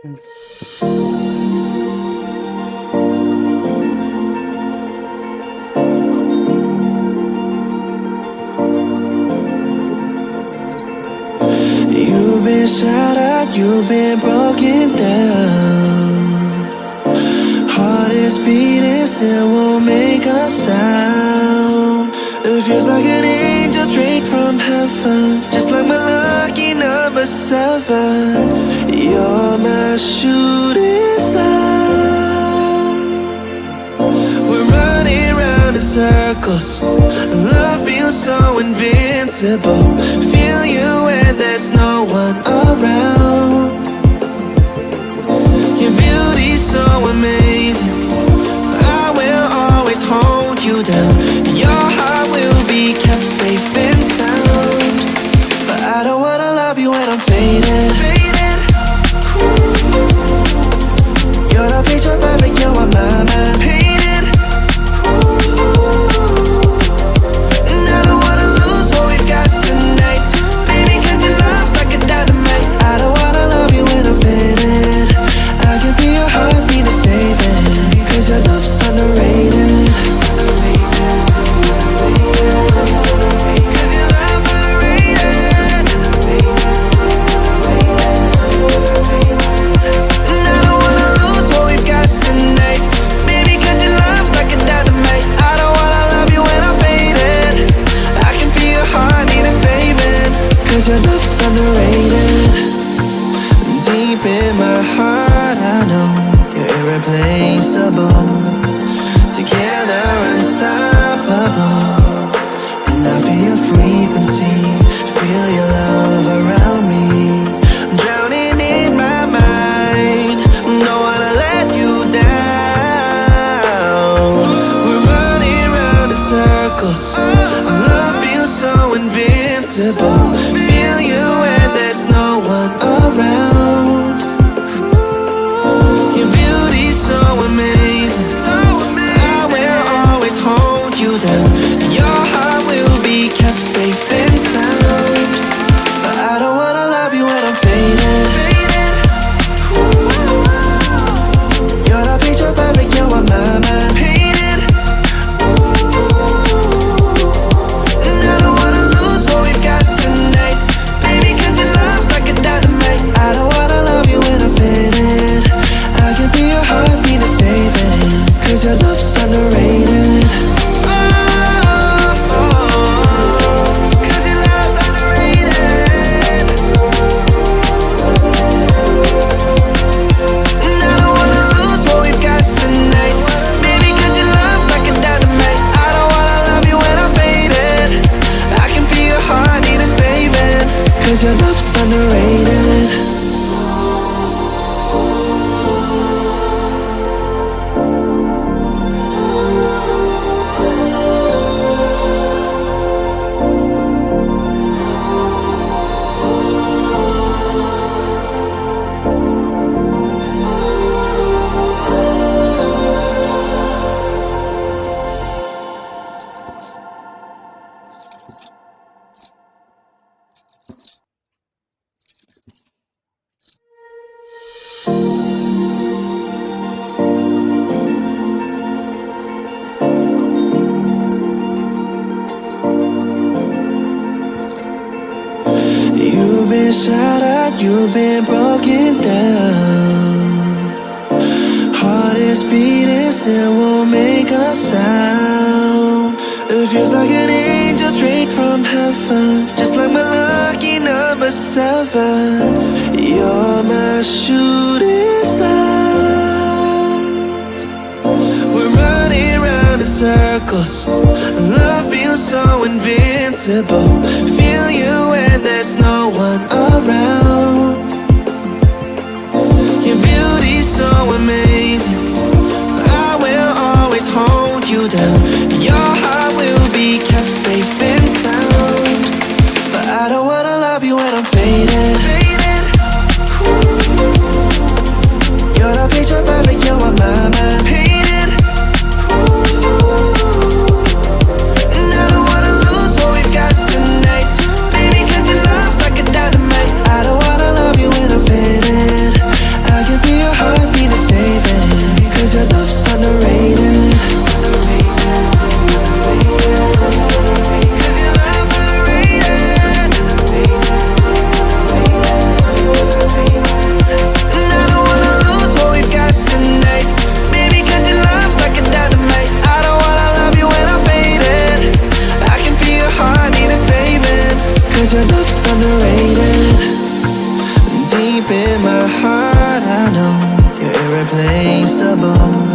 You've been shattered, you've been broken down. Heart is beating, still won't make a sound. It feels like an angel straight from heaven, just like my lucky number 7. You're my shooting star. We're running round in circles. Love feels so invincible. Feel you when there's no one around. Your beauty's so amazing. I will always hold you down. Your heart will be kept safe and sound. But I don't wanna love you when I'm faded. You're the picture perfect, you're my mind painted. And I don't wanna lose what we've got tonight, baby, 'cause your love's like a dynamite. I don't wanna love you when I'm faded. I can feel your heart need to save it, 'cause your love's underrated. Your love's underrated. Deep in my heart, I know you're irreplaceable. Together, unstoppable. And I feel your frequency, feel your love around me. I'm drowning in my mind, don't wanna let you down. We're running round in circles. Love feels so invincible. Feel you when there's no one around. Your beauty's so amazing. I will always hold you down. Your heart will be kept safe and sound. But I don't wanna love you when I'm faded. You're the picture perfect, you're my mind painted. And I don't wanna lose what we've got tonight, baby, 'cause your love's like a dynamite. I don't wanna love you when I'm faded. I can feel your heart need to save it, 'cause your love's underrated. Cause your love's underrated. You've been shattered, you've been broken down. Heart is beating, still won't make a sound. It feels like an angel straight from heaven, just like my lucky number 7. You're my shooting star. We're running round in circles. Love feels so invincible. Feel you when there's no one around. Your beauty's so amazing. I will always hold you down. Your heart will be kept safe and sound. But I don't wanna love you when I'm faded. You're the picture perfect, you're my mind painted. And I don't wanna lose what we've got tonight, baby, 'cause your love's like a dynamite. in my heart. I know you're irreplaceable.